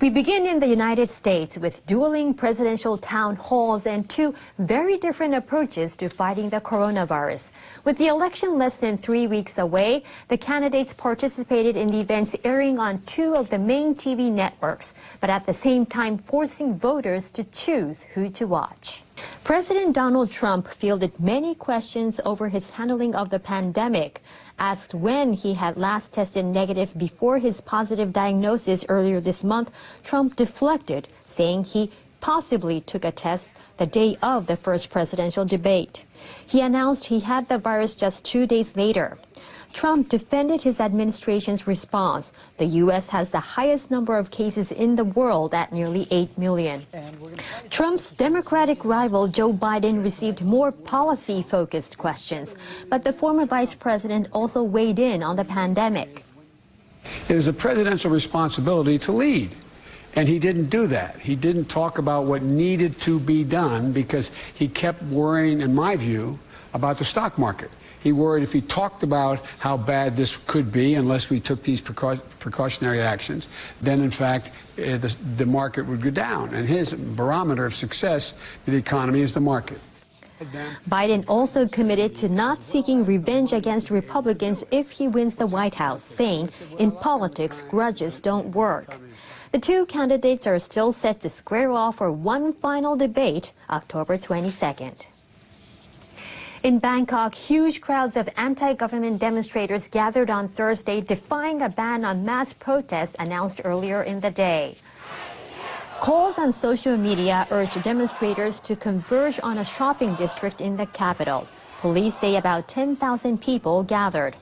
We begin in the United States with dueling presidential town halls and two very different approaches to fighting the coronavirus. With the election less than 3 weeks away, the candidates participated in the events airing on two of the main TV networks, but at the same time forcing voters to choose who to watch. President Donald Trump fielded many questions over his handling of the pandemic. Asked when he had last tested negative before his positive diagnosis earlier this month, Trump deflected, saying he possibly took a test the day of the first presidential debate. He announced he had the virus just 2 days later. Trump defended his administration's response. The U.S. has the highest number of cases in the world at nearly 8 million. Trump's Democratic rival Joe Biden received more policy-focused questions, but the former vice president also weighed in on the pandemic. It is a presidential responsibility to lead, and he didn't do that. He didn't talk about what needed to be done because he kept worrying, in my view, about the stock market. He worried if he talked about how bad this could be unless we took these precautionary actions, then in fact the market would go down. And his barometer of success in the economy is the market. Biden also committed to not seeking revenge against Republicans if he wins the White House, saying, in politics, grudges don't work. The two candidates are still set to square off for one final debate, October 22nd. In Bangkok, huge crowds of anti-government demonstrators gathered on Thursday, defying a ban on mass protests announced earlier in the day. Calls on social media urged demonstrators to converge on a shopping district in the capital. Police say about 10,000 people gathered.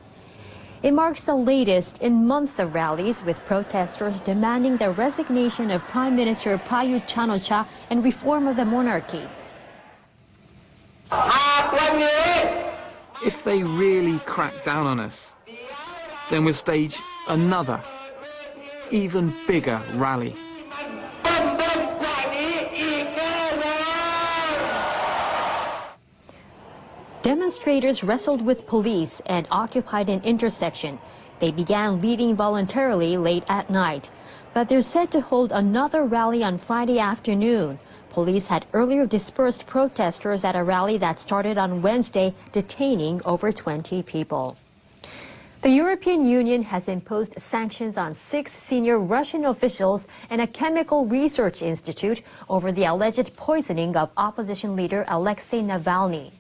It marks the latest in months of rallies, with protesters demanding the resignation of Prime Minister Prayut Chan-o-cha and reform of the monarchy. If they really crack down on us, then we'll stage another, even bigger rally. Demonstrators wrestled with police and occupied an intersection. They began leaving voluntarily late at night, but they're set to hold another rally on Friday afternoon. Police had earlier dispersed protesters at a rally that started on Wednesday, detaining over 20 people. The European Union has imposed sanctions on 6 senior Russian officials and a chemical research institute over the alleged poisoning of opposition leader Alexei Navalny.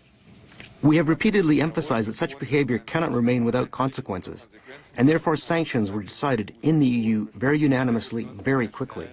We have repeatedly emphasized that such behavior cannot remain without consequences, and therefore sanctions were decided in the EU very unanimously, very quickly.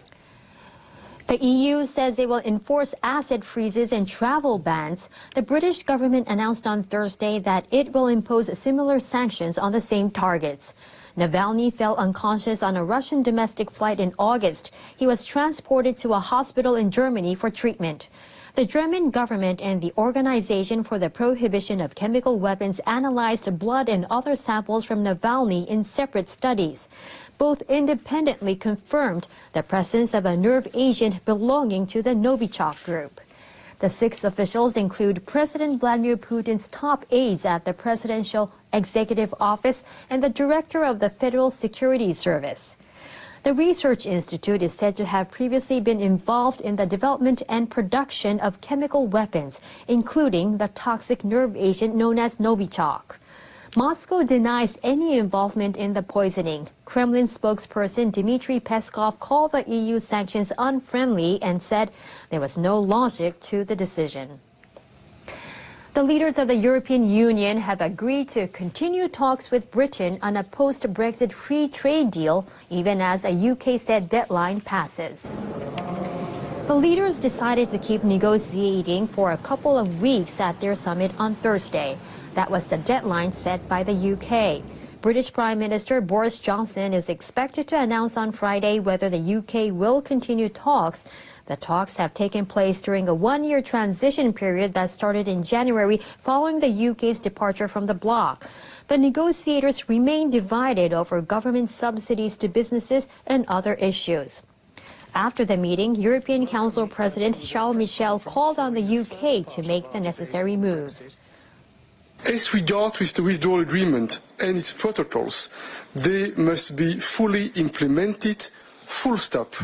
The EU says it will enforce asset freezes and travel bans. The British government announced on Thursday that it will impose similar sanctions on the same targets. Navalny fell unconscious on a Russian domestic flight in August. He was transported to a hospital in Germany for treatment. The German government and the Organization for the Prohibition of Chemical Weapons analyzed blood and other samples from Navalny in separate studies. Both independently confirmed the presence of a nerve agent belonging to the Novichok group. The 6 officials include President Vladimir Putin's top aides at the Presidential Executive Office and the Director of the Federal Security Service. The research institute is said to have previously been involved in the development and production of chemical weapons, including the toxic nerve agent known as Novichok. Moscow denies any involvement in the poisoning. Kremlin spokesperson Dmitry Peskov called the EU sanctions unfriendly and said there was no logic to the decision. The leaders of the European Union have agreed to continue talks with Britain on a post-Brexit free trade deal, even as a UK-set deadline passes. The leaders decided to keep negotiating for a couple of weeks at their summit on Thursday. That was the deadline set by the UK. British Prime Minister Boris Johnson is expected to announce on Friday whether the UK will continue talks. The talks have taken place during a one-year transition period that started in January following the UK's departure from the bloc. But negotiators remain divided over government subsidies to businesses and other issues. After the meeting, European Council President Charles Michel called on the UK to make the necessary moves. As regards with the withdrawal agreement and its protocols, they must be fully implemented full stop.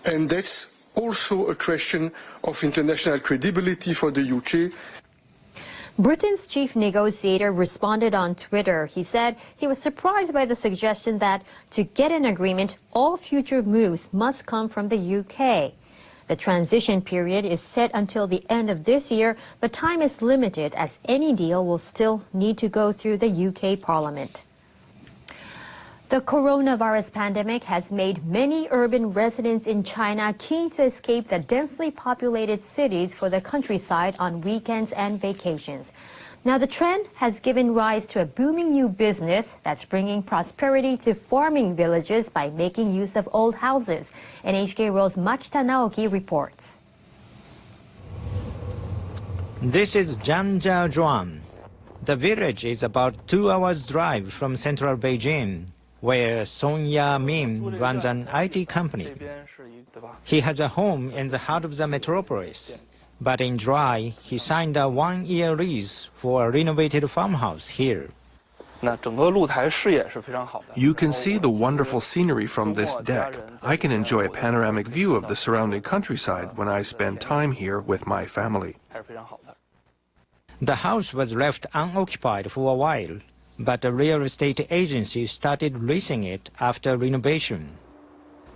And that's also a question of international credibility for the UK. Britain's chief negotiator responded on Twitter. He said he was surprised by the suggestion that to get an agreement, all future moves must come from the UK. The transition period is set until the end of this year, but time is limited as any deal will still need to go through the UK Parliament. The coronavirus pandemic has made many urban residents in China keen to escape the densely populated cities for the countryside on weekends and vacations. Now, the trend has given rise to a booming new business that's bringing prosperity to farming villages by making use of old houses. NHK World's Makita Naoki reports. This is Zhangjiazhuang. The village is about 2 hours' drive from central Beijing, where Song Ya-min runs an IT company. He has a home in the heart of the metropolis, but in July he signed a 1-year lease for a renovated farmhouse here. You can see the wonderful scenery from this deck. I can enjoy a panoramic view of the surrounding countryside when I spend time here with my family. The house was left unoccupied for a while, but a real estate agency started leasing it after renovation.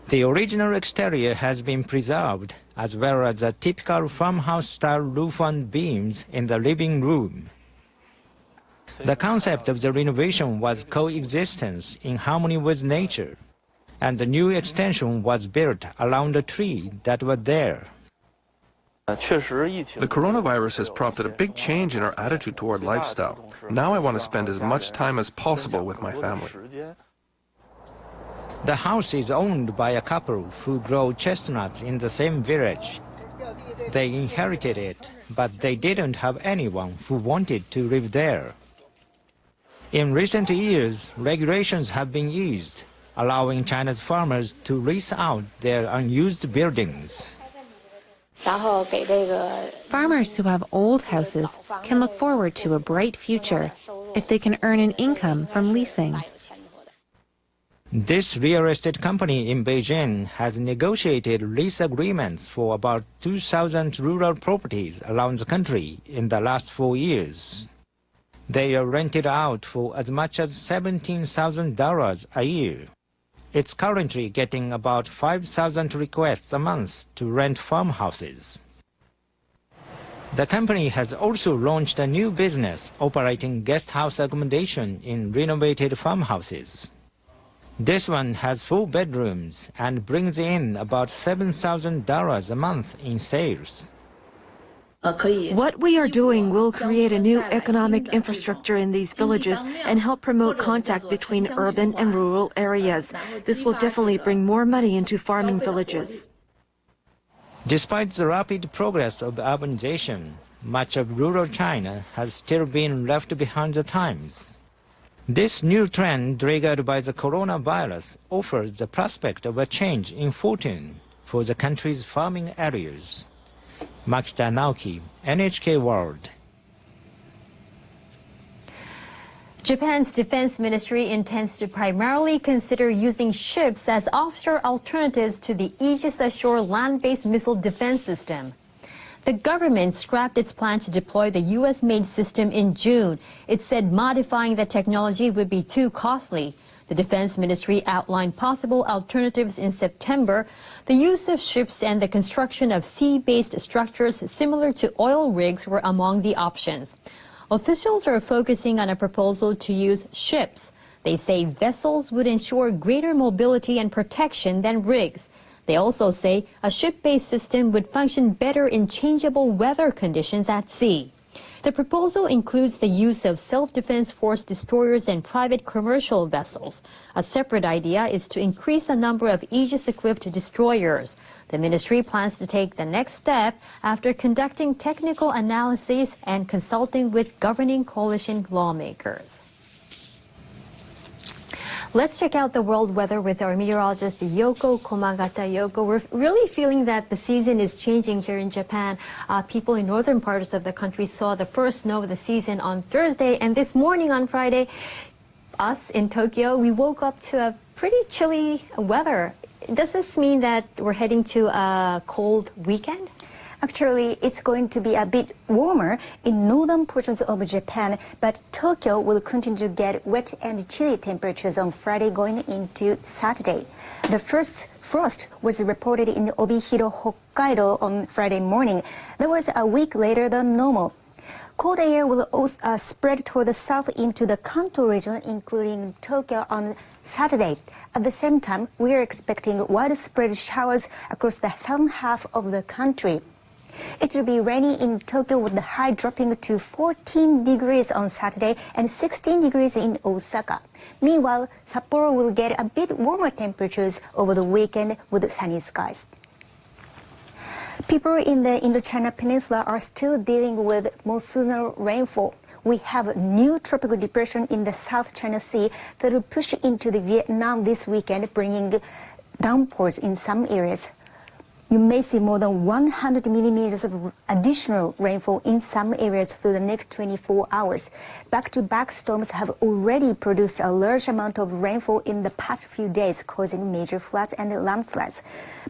The original exterior has been preserved, as well as the typical farmhouse-style roof and beams in the living room. The concept of the renovation was coexistence in harmony with nature, and the new extension was built around a tree that was there. The coronavirus has prompted a big change in our attitude toward lifestyle. Now I want to spend as much time as possible with my family. The house is owned by a couple who grow chestnuts in the same village. They inherited it, but they didn't have anyone who wanted to live there. In recent years, regulations have been eased, allowing China's farmers to lease out their unused buildings. Farmers who have old houses can look forward to a bright future if they can earn an income from leasing. This real estate company in Beijing has negotiated lease agreements for about 2,000 rural properties around the country in the last 4 years. They are rented out for as much as $17,000 a year. It's currently getting about 5,000 requests a month to rent farmhouses. The company has also launched a new business operating guest house accommodation in renovated farmhouses. This one has 4 bedrooms and brings in about $7,000 a month in sales. What we are doing will create a new economic infrastructure in these villages and help promote contact between urban and rural areas. This will definitely bring more money into farming villages. Despite the rapid progress of urbanization, much of rural China has still been left behind the times. This new trend triggered by the coronavirus offers the prospect of a change in fortune for the country's farming areas. Makita Naoki, NHK World. Japan's defense ministry intends to primarily consider using ships as offshore alternatives to the Aegis Ashore land-based missile defense system. The government scrapped its plan to deploy the U.S.-made system in June. It said modifying the technology would be too costly. The Defense Ministry outlined possible alternatives in September. The use of ships and the construction of sea-based structures similar to oil rigs were among the options. Officials are focusing on a proposal to use ships. They say vessels would ensure greater mobility and protection than rigs. They also say a ship-based system would function better in changeable weather conditions at sea. The proposal includes the use of self-defense force destroyers and private commercial vessels. A separate idea is to increase the number of Aegis-equipped destroyers. The ministry plans to take the next step after conducting technical analyses and consulting with governing coalition lawmakers. Let's check out the world weather with our meteorologist Yoko Komagata. Yoko, we're really feeling that the season is changing here in Japan. People in northern parts of the country saw the first snow of the season on Thursday, and this morning on Friday, us in Tokyo, we woke up to a pretty chilly weather. Does this mean that we're heading to a cold weekend? Actually, it's going to be a bit warmer in northern portions of Japan, but Tokyo will continue to get wet and chilly temperatures on Friday going into Saturday. The first frost was reported in Obihiro, Hokkaido on Friday morning. That was a week later than normal. Cold air will also spread toward the south into the Kanto region, including Tokyo on Saturday. At the same time, we are expecting widespread showers across the southern half of the country. It will be rainy in Tokyo with the high dropping to 14 degrees on Saturday and 16 degrees in Osaka. Meanwhile, Sapporo will get a bit warmer temperatures over the weekend with sunny skies. People in the Indochina Peninsula are still dealing with monsoonal rainfall. We have a new tropical depression in the South China Sea that will push into the Vietnam this weekend, bringing downpours in some areas. You may see more than 100 millimeters of additional rainfall in some areas through the next 24 hours. Back-to-back storms have already produced a large amount of rainfall in the past few days, causing major floods and landslides.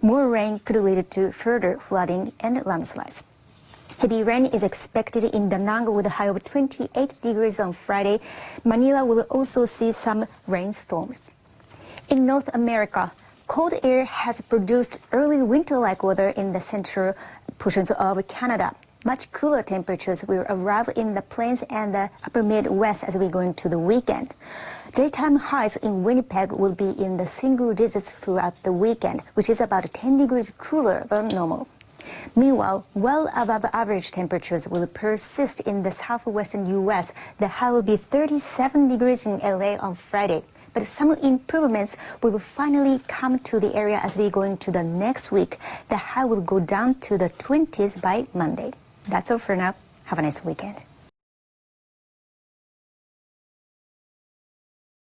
More rain could lead to further flooding and landslides. Heavy rain is expected in Da Nang with a high of 28 degrees on Friday. Manila will also see some rainstorms. In North America, cold air has produced early winter-like weather in the central portions of Canada. Much cooler temperatures will arrive in the plains and the upper Midwest as we go into the weekend. Daytime highs in Winnipeg will be in the single digits throughout the weekend, which is about 10 degrees cooler than normal. Meanwhile, well above average temperatures will persist in the southwestern U.S. The high will be 37 degrees in LA on Friday. But some improvements will finally come to the area as we go into the next week. The high will go down to the 20s by Monday. That's all for now. Have a nice weekend.